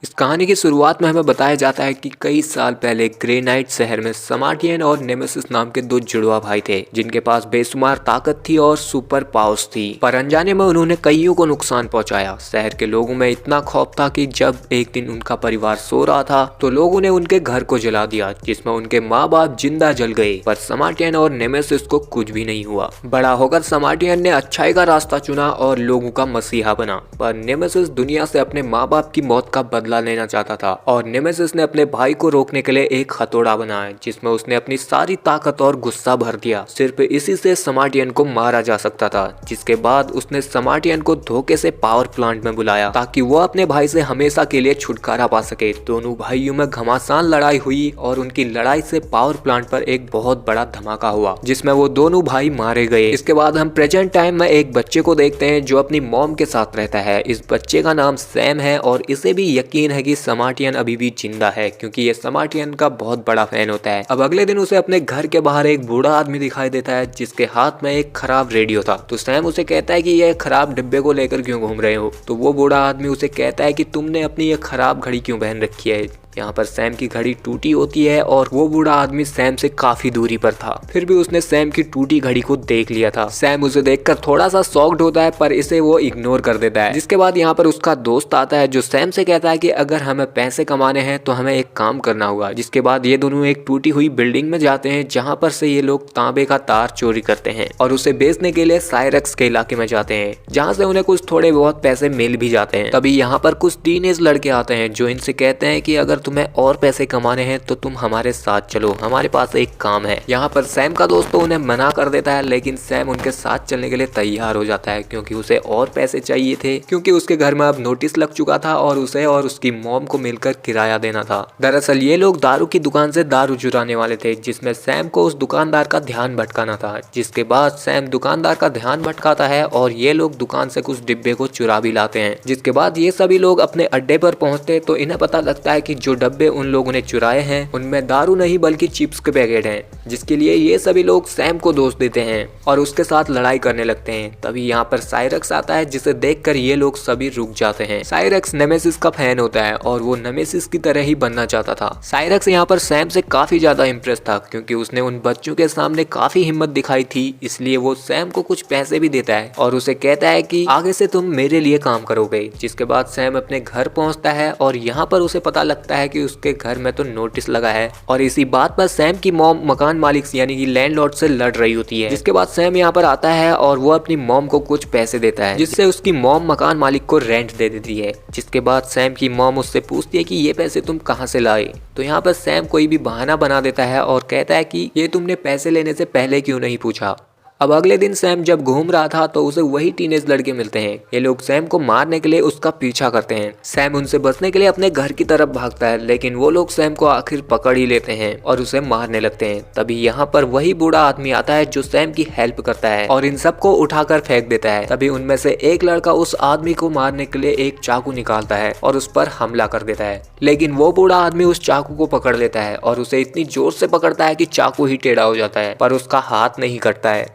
इस कहानी की शुरुआत में हमें बताया जाता है कि कई साल पहले ग्रेनाइट शहर में समार्टियन और नेमेसिस नाम के दो जुड़वा भाई थे जिनके पास बेशुमार ताकत थी और सुपर पावर्स थी। पर अनजाने में उन्होंने कईयों को नुकसान पहुंचाया। शहर के लोगों में इतना खौफ था कि जब एक दिन उनका परिवार सो रहा था तो लोगों ने उनके घर को जला दिया, जिसमें उनके माँ बाप जिंदा जल गए। पर समार्टियन और नेमेसिस को कुछ भी नहीं हुआ। बड़ा होकर समार्टियन ने अच्छाई का रास्ता चुना और लोगों का मसीहा बना। पर नेमेसिस दुनिया से अपने माँ बाप की मौत का बदला लेना चाहता था और नेमेसिस ने अपने भाई को रोकने के लिए एक हथौड़ा बनाया जिसमें उसने अपनी सारी ताकत और गुस्सा भर दिया। सिर्फ इसी से समार्टियन को मारा जा सकता था। जिसके बाद उसने समार्टियन को धोखे से पावर प्लांट में बुलाया ताकि वो अपने भाई से हमेशा के लिए छुटकारा पा सके। दोनों भाइयों में घमासान लड़ाई हुई और उनकी लड़ाई से पावर प्लांट पर एक बहुत बड़ा धमाका हुआ जिसमें वो दोनों भाई मारे गए। इसके बाद हम प्रेजेंट टाइम में एक बच्चे को देखते हैं जो अपनी मॉम के साथ रहता है। इस बच्चे का नाम सैम है और इसे भी यकीन है कि समार्टियन अभी भी जिंदा है क्योंकि ये समार्टियन का बहुत बड़ा फैन होता है। अब अगले दिन उसे अपने घर के बाहर एक बूढ़ा आदमी दिखाई देता है जिसके हाथ में एक खराब रेडियो था। तो सैम उसे कहता है कि ये खराब डिब्बे को लेकर क्यों घूम रहे हो। तो वो बूढ़ा आदमी उसे कहता है कि तुमने अपनी ये खराब घड़ी क्यों पहन रखी है। यहाँ पर सैम की घड़ी टूटी होती है और वो बूढ़ा आदमी सैम से काफी दूरी पर था, फिर भी उसने सैम की टूटी घड़ी को देख लिया था। सैम उसे देखकर थोड़ा सा शॉक्ड होता है पर इसे वो इग्नोर कर देता है। जिसके बाद यहाँ पर उसका दोस्त आता है जो सैम से कहता है कि अगर हमें पैसे कमाने हैं तो हमें एक काम करना होगा। जिसके बाद ये दोनों एक टूटी हुई बिल्डिंग में जाते हैं जहाँ पर से ये लोग तांबे का तार चोरी करते हैं और उसे बेचने के लिए साइरेक्स के इलाके में जाते हैं जहाँ से उन्हें कुछ थोड़े बहुत पैसे मिल भी जाते हैं। तभी यहाँ पर कुछ टीनेज लड़के आते हैं जो इनसे कहते हैं कि अगर तुम्हें और पैसे कमाने हैं तो तुम हमारे साथ चलो, हमारे पास एक काम है। यहाँ पर सैम का दोस्त तो उन्हें मना कर देता है लेकिन सैम उनके साथ चलने के लिए तैयार हो जाता है क्योंकि उसे और पैसे चाहिए थे क्योंकि उसके घर में अब नोटिस लग चुका था और उसे और उसकी मॉम को मिलकर किराया देना था। दरअसल ये लोग दारू की दुकान से दारू चुराने वाले थे जिसमें सैम को उस दुकानदार का ध्यान भटकाना था। जिसके बाद सैम दुकानदार का ध्यान भटकाता है और ये लोग दुकान से कुछ डिब्बे को चुरा भी लाते हैं। जिसके बाद ये सभी लोग अपने अड्डे पर पहुंचते तो इन्हें पता लगता है कि जो डब्बे उन लोगों ने चुराए हैं उनमें दारू नहीं बल्कि चिप्स के पैकेट हैं। जिसके लिए ये सभी लोग सैम को दोष देते हैं और उसके साथ लड़ाई करने लगते हैं। तभी यहाँ पर साइरेक्स आता है जिसे देखकर ये लोग सभी रुक जाते हैं। साइरेक्स नेमेसिस का फैन होता है और वो नेमेसिस की तरह ही बनना चाहता था। साइरेक्स यहाँ पर सैम से काफी ज्यादा इम्प्रेस था क्योंकि उसने उन बच्चों के सामने काफी हिम्मत दिखाई थी, इसलिए वो सैम को कुछ पैसे भी देता है और उसे कहता है कि आगे से तुम मेरे लिए काम करोगे। जिसके बाद सैम अपने घर पहुंचता है और यहाँ पर उसे पता लगता है कि उसके घर में तो नोटिस लगा है और इसी बात पर सैम की मॉम मकान मालिक यानी कि लैंडलॉर्ड से लड़ रही होती है। जिसके बाद सैम यहाँ पर आता है और वो अपनी मॉम को कुछ पैसे देता है जिससे उसकी मॉम मकान मालिक को रेंट दे देती है। जिसके बाद सैम की मॉम उससे पूछती है कि ये पैसे तुम कहाँ से लाए। तो यहाँ पर सैम कोई भी बहाना बना देता है और कहता है कि ये तुमने पैसे लेने से पहले क्यों नहीं पूछा। अब अगले दिन सैम जब घूम रहा था तो उसे वही टीनेज लड़के मिलते हैं। ये लोग सैम को मारने के लिए उसका पीछा करते हैं। सैम उनसे बचने के लिए अपने घर की तरफ भागता है लेकिन वो लोग सैम को आखिर पकड़ ही लेते हैं और उसे मारने लगते हैं। तभी यहाँ पर वही बूढ़ा आदमी आता है जो सैम की हेल्प करता है और इन सबको उठाकर फेंक देता है। तभी उनमें से एक लड़का उस आदमी को मारने के लिए एक चाकू निकालता है और उस पर हमला कर देता है लेकिन वो बूढ़ा आदमी उस चाकू को पकड़ लेता है और उसे इतनी जोर से पकड़ता है कि चाकू ही टेढ़ा हो जाता है पर उसका हाथ नहीं कटता है।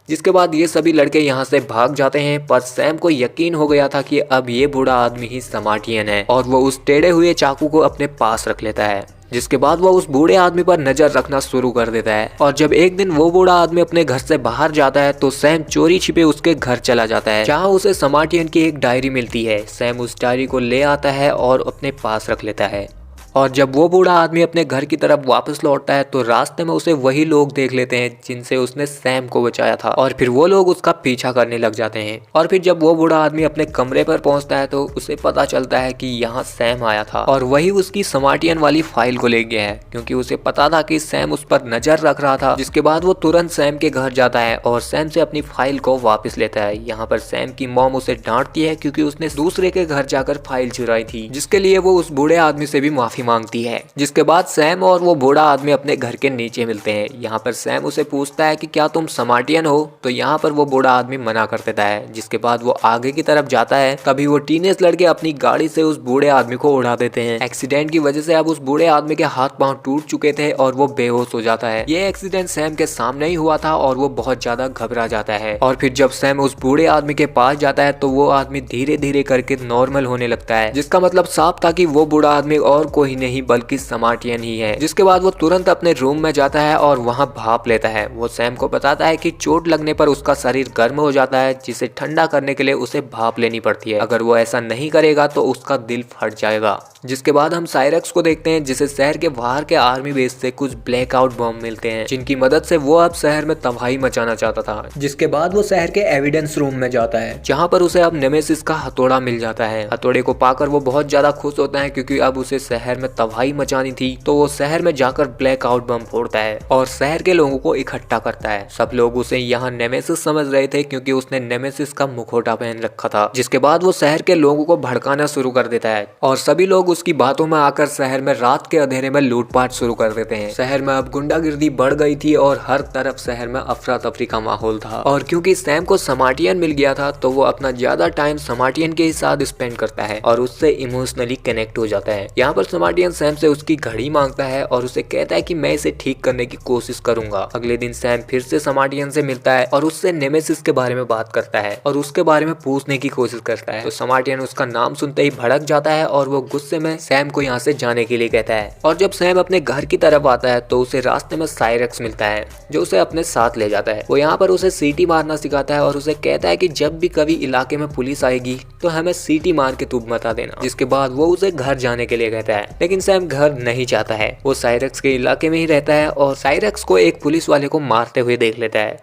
जिसके बाद ये सभी लड़के यहाँ से भाग जाते हैं पर सैम को यकीन हो गया था कि अब ये बूढ़ा आदमी ही समार्टियन है और वो उस टेढ़े हुए चाकू को अपने पास रख लेता है। जिसके बाद वो उस बूढ़े आदमी पर नजर रखना शुरू कर देता है और जब एक दिन वो बूढ़ा आदमी अपने घर से बाहर जाता है तो सैम चोरी छिपे उसके घर चला जाता है जहाँ उसे समार्टियन की एक डायरी मिलती है। सैम उस डायरी को ले आता है और अपने पास रख लेता है और जब वो बूढ़ा आदमी अपने घर की तरफ वापस लौटता है तो रास्ते में उसे वही लोग देख लेते हैं जिनसे उसने सैम को बचाया था और फिर वो लोग उसका पीछा करने लग जाते हैं। और फिर जब वो बूढ़ा आदमी अपने कमरे पर पहुंचता है तो उसे पता चलता है कि यहाँ सैम आया था और वही उसकी समार्टियन वाली फाइल को ले गया है क्योंकि उसे पता था कि सैम उस पर नजर रख रहा था। जिसके बाद वो तुरंत सैम के घर जाता है और सैम से अपनी फाइल को वापस लेता है। यहाँ पर सैम की मॉम उसे डांटती है क्योंकि उसने दूसरे के घर जाकर फाइल चुराई थी जिसके लिए वो उस बूढ़े आदमी से भी माफी माफी मांगती है। जिसके बाद सैम और वो बूढ़ा आदमी अपने घर के नीचे मिलते हैं। यहाँ पर सैम उसे पूछता है कि क्या तुम समार्टियन हो, तो यहाँ पर वो बूढ़ा आदमी मना कर देता है। जिसके बाद वो आगे की तरफ जाता है, तभी वो टीनेज लड़के अपनी गाड़ी से उस बूढ़े आदमी को उड़ा देते हैं। एक्सीडेंट की वजह से अब उस बूढ़े आदमी के हाथ पांव टूट चुके थे और वो बेहोश हो जाता है। ये एक्सीडेंट सैम के सामने ही हुआ था और वो बहुत ज्यादा घबरा जाता है। और फिर जब सैम उस बूढ़े आदमी के पास जाता है तो वो आदमी धीरे धीरे करके नॉर्मल होने लगता है, जिसका मतलब साफ था कि वो बूढ़ा आदमी और कोई नहीं बल्कि समार्टियन ही है। जिसके बाद वो तुरंत अपने रूम में जाता है और वहाँ भाप लेता है। वो सैम को बताता है कि चोट लगने पर उसका शरीर गर्म हो जाता है, जिसे ठंडा करने के लिए उसे भाप लेनी पड़ती है। अगर वो ऐसा नहीं करेगा तो उसका दिल फट जाएगा। जिसके बाद हम साइरेक्स को देखते हैं, जिसे शहर के बाहर के आर्मी बेस से कुछ ब्लैकआउट बॉम्ब मिलते हैं, जिनकी मदद से वो अब शहर में तबाही मचाना चाहता था। जिसके बाद वो शहर के एविडेंस रूम में जाता है, जहाँ पर उसे अब नेमेसिस का हथौड़ा मिल जाता है। हथौड़े को पाकर वो बहुत ज्यादा खुश होता है, क्योंकि अब उसे शहर में तबाही मचानी थी। तो वो शहर में जाकर ब्लैकआउट बम फोड़ता है और शहर के लोगों को इकट्ठा करता है। सब लोग उसे यहाँ नेमेसिस समझ रहे थे, क्योंकि उसने नेमेसिस का मुखौटा पहन रखा था। जिसके बाद वो शहर के लोगों को भड़काना शुरू कर देता है और सभी लोग उसकी बातों में आकर शहर में रात के अंधेरे में लूटपाट शुरू कर देते हैं। शहर में अब गुंडागिर्दी बढ़ गई थी और हर तरफ शहर में अफरा तफरी का माहौल था। और क्योंकि सैम को समार्टियन मिल गया था, तो वो अपना ज्यादा टाइम समार्टियन के साथ स्पेंड करता है और उससे इमोशनली कनेक्ट हो जाता है। यहाँ पर समार्टियन सैम से उसकी घड़ी मांगता है और उसे कहता है कि मैं इसे ठीक करने की कोशिश करूंगा। अगले दिन सैम फिर से समार्टियन से मिलता है और उससे नेमेसिस के बारे में बात करता है और उसके बारे में पूछने की कोशिश करता है। तो समार्टियन उसका नाम सुनते ही भड़क जाता है और वो गुस्से में सैम को यहाँ से जाने के लिए कहता है। और जब सैम अपने घर की तरफ आता है तो उसे रास्ते में साइरेक्स मिलता है, जो उसे अपने साथ ले जाता है। वो यहाँ पर उसे सीटी मारना सिखाता है और उसे कहता है कि जब भी कभी इलाके में पुलिस आएगी तो हमें सीटी मार के तुम बता देना। जिसके बाद वो उसे घर जाने के लिए कहता है, लेकिन सैम घर नहीं चाहता है। वो साइरेक्स के इलाके में ही रहता है और साइरेक्स को एक पुलिस वाले को मारते हुए देख लेता है।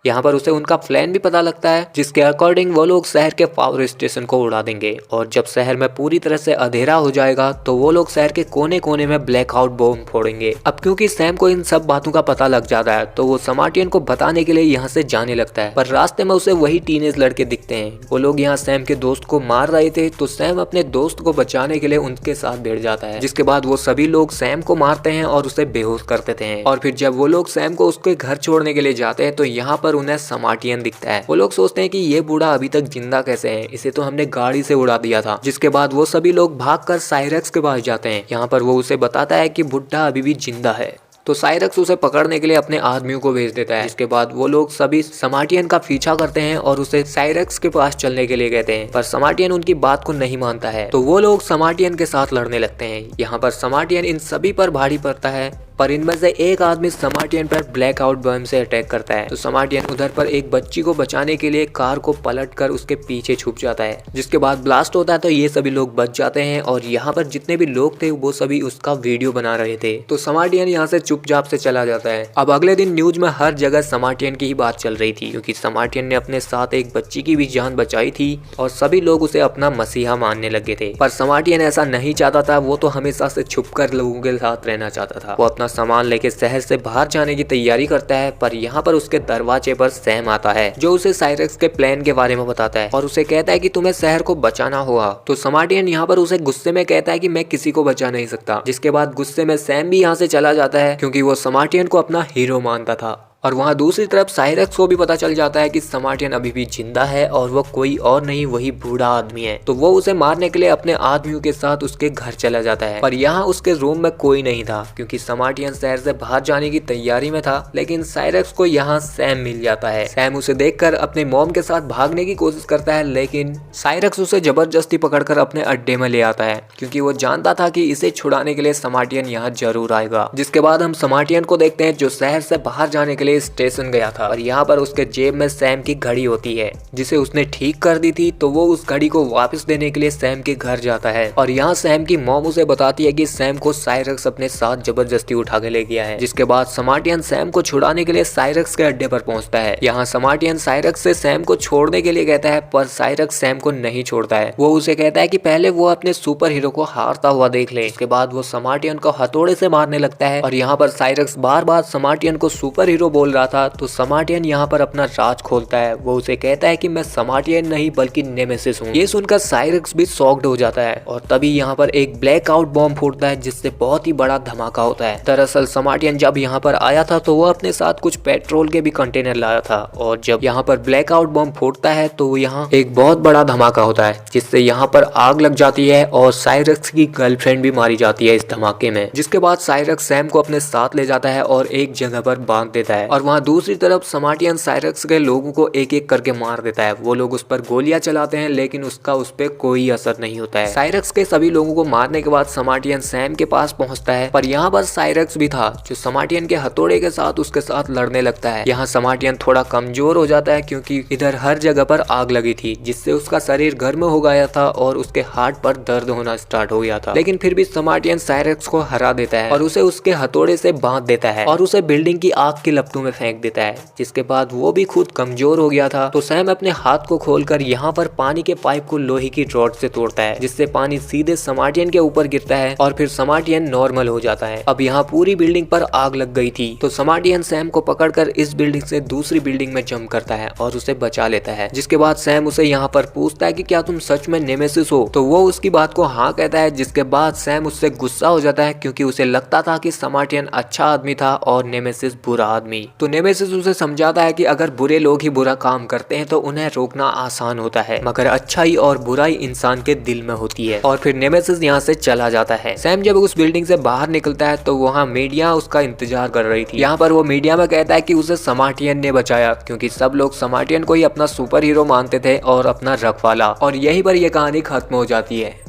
यहाँ पर उसे उनका प्लान भी पता लगता है, जिसके अकॉर्डिंग वो लोग शहर के पावर स्टेशन को उड़ा देंगे। और जब शहर में पूरी तरह से अंधेरा हो जाएगा तो वो लोग शहर के कोने कोने में ब्लैकआउट बॉम्ब फोड़ेंगे। अब क्योंकि सैम को इन सब बातों का पता लग जाता है, तो वो समार्टियन को बताने के लिए यहाँ से जाने लगता है। पर रास्ते में उसे वही टीनेज लड़के दिखते हैं। वो लोग यहाँ सैम के दोस्त को मार रहे थे, तो सैम अपने दोस्त को बचाने के लिए उनके साथ भिड़ जाता है। जिसके बाद वो सभी लोग सैम को मारते हैं और उसे बेहोश कर देते हैं। और फिर जब वो लोग सैम को उसके घर छोड़ने के लिए जाते हैं तो यहाँ पर उन्हें समार्टियन दिखता है। वो लोग सोचते हैं कि ये बूढ़ा अभी तक जिंदा कैसे है, इसे तो हमने गाड़ी से उड़ा दिया था। जिसके बाद वो सभी लोग भागकर साइरेक्स के पास जाते हैं। यहाँ पर वो उसे बताता है कि बुढ़ा अभी भी जिंदा है। तो साइरेक्स उसे पकड़ने के लिए अपने आदमियों को भेज देता है। जिसके बाद वो लोग सभी समार्टियन का पीछा करते हैं और उसे साइरेक्स के पास चलने के लिए कहते हैं, पर समार्टियन उनकी बात को नहीं मानता है। तो वो लोग समार्टियन के साथ लड़ने लगते हैं। यहाँ पर समार्टियन इन सभी पर भारी पड़ता है, पर इनमें से एक आदमी समार्टियन पर ब्लैकआउट बम से अटैक करता है। तो समार्टियन उधर पर एक बच्ची को बचाने के लिए कार को पलटकर उसके पीछे छुप जाता है। जिसके बाद ब्लास्ट होता है तो ये सभी लोग बच जाते हैं और यहाँ पर जितने भी लोग थे वो सभी उसका वीडियो बना रहे थे। तो समार्टियन यहाँ से चुपचाप से चला जाता है। अब अगले दिन न्यूज में हर जगह समार्टियन की ही बात चल रही थी, क्योंकि समार्टियन ने अपने साथ एक बच्ची की भी जान बचाई थी और सभी लोग उसे अपना मसीहा मानने लगे थे। पर समार्टियन ऐसा नहीं चाहता था। वो तो हमेशा से छुपकर लोगों के साथ रहना चाहता था। वो अपना सामान लेके शहर से बाहर जाने की तैयारी करता है, पर यहाँ पर उसके दरवाजे पर सैम आता है, जो उसे साइरेक्स के प्लान के बारे में बताता है और उसे कहता है कि तुम्हें शहर को बचाना होगा। तो समार्टियन यहाँ पर उसे गुस्से में कहता है कि मैं किसी को बचा नहीं सकता। जिसके बाद गुस्से में सैम भी यहाँ से चला जाता है, क्योंकि वो समार्टियन को अपना हीरो मानता था। और वहाँ दूसरी तरफ साइरेक्स को भी पता चल जाता है कि समार्टियन अभी भी जिंदा है और वो कोई और नहीं वही बूढ़ा आदमी है। तो वो उसे मारने के लिए अपने आदमियों के साथ उसके घर चला जाता है। पर यहाँ उसके रूम में कोई नहीं था, क्योंकि समार्टियन शहर से बाहर जाने की तैयारी में था। लेकिन साइरेक्स को यहाँ सैम मिल जाता है। सैम उसे देखकर अपने मॉम के साथ भागने की कोशिश करता है, लेकिन साइरेक्स उसे जबरदस्ती पकड़कर अपने अड्डे में ले आता है, क्योंकि वो जानता था कि इसे छुड़ाने के लिए समार्टियन यहाँ जरूर आएगा। जिसके बाद हम समार्टियन को देखते हैं, जो शहर से बाहर जाने के लिए स्टेशन गया था और यहाँ पर उसके जेब में सैम की घड़ी होती है, जिसे उसने ठीक कर दी थी। तो वो उस घड़ी को वापस देने के लिए सैम के घर जाता है और यहाँ सैम की मॉम उसे बताती है कि सैम को साइरेक्स अपने साथ जबरदस्ती उठा के ले गया है। जिसके बाद समार्टियन सैम को छुड़ाने के लिए साइरेक्स के अड्डे पर पहुंचता है। यहाँ समार्टियन साइरेक्स से सैम को छोड़ने के लिए कहता है, पर साइरेक्स सैम को नहीं छोड़ता है। वो उसे कहता है कि पहले वो अपने सुपर हीरो को हारता हुआ देख ले। इसके बाद वो समार्टियन को हथौड़े से मारने लगता है और यहाँ पर साइरेक्स बार बार समार्टियन को सुपर हीरो बोल रहा था तो समार्टियन यहाँ पर अपना राज खोलता है। वो उसे कहता है कि मैं समार्टियन नहीं बल्कि नेमेसिस हूँ। ये सुनकर साइरेक्स भी शॉक्ड हो जाता है और तभी यहाँ पर एक ब्लैकआउट बॉम्ब फूटता है जिससे बहुत ही बड़ा धमाका होता है। दरअसल समार्टियन जब यहाँ पर आया था तो वो अपने साथ कुछ पेट्रोल के भी कंटेनर लाया था और जब यहाँ पर ब्लैकआउट बॉम्ब फूटता है तो यहाँ एक बहुत बड़ा धमाका होता है जिससे यहाँ पर आग लग जाती है और साइरेक्स की गर्लफ्रेंड भी मारी जाती है इस धमाके में। जिसके बाद साइरेक्स सैम को अपने साथ ले जाता है और एक जगह पर बांध देता है और वहाँ दूसरी तरफ समार्टियन साइरेक्स के लोगों को एक एक करके मार देता है। वो लोग उस पर गोलियां चलाते हैं लेकिन उसका उस पर कोई असर नहीं होता है। साइरेक्स के सभी लोगों को मारने के बाद समार्टियन सैम के पास पहुंचता है पर यहाँ पर साइरेक्स भी था जो समार्टियन के हथौड़े के साथ उसके साथ लड़ने लगता है। यहाँ समार्टियन थोड़ा कमजोर हो जाता है क्योंकि इधर हर जगह पर आग लगी थी जिससे उसका शरीर गर्म हो गया था और उसके हार्ट पर दर्द होना स्टार्ट हो गया था। लेकिन फिर भी समार्टियन साइरेक्स को हरा देता है और उसे उसके हथौड़े से बांध देता है और उसे बिल्डिंग की आग की लपटों में फेंक देता है। जिसके बाद वो भी खुद कमजोर हो गया था तो सैम अपने हाथ को खोलकर यहाँ पर पानी के पाइप को लोहे की रॉड से तोड़ता है जिससे पानी सीधे समार्टियन के ऊपर गिरता है और फिर समार्टियन नॉर्मल हो जाता है। अब यहाँ पूरी बिल्डिंग पर आग लग गई थी तो समार्टियन सैम को पकड़कर इस बिल्डिंग से दूसरी बिल्डिंग में जंप करता है और उसे बचा लेता है। जिसके बाद सैम उसे यहाँ पर पूछता है कि क्या तुम सच में नेमेसिस हो, तो वो उसकी बात को हाँ कहता है। जिसके बाद सैम उससे गुस्सा हो जाता है क्योंकि उसे लगता था कि समार्टियन अच्छा आदमी था और नेमेसिस बुरा आदमी। तो नेमेसिस उसे समझाता है कि अगर बुरे लोग ही बुरा काम करते हैं तो उन्हें रोकना आसान होता है मगर अच्छाई और बुराई इंसान के दिल में होती है। और फिर नेमेसिस यहाँ से चला जाता है। सैम जब उस बिल्डिंग से बाहर निकलता है तो वहाँ मीडिया उसका इंतजार कर रही थी। यहाँ पर वो मीडिया में कहता है कि उसे समार्टियन ने बचाया क्योंकि सब लोग समार्टियन को ही अपना सुपर हीरो मानते थे और अपना रखवाला। और यहीं पर यह कहानी खत्म हो जाती है।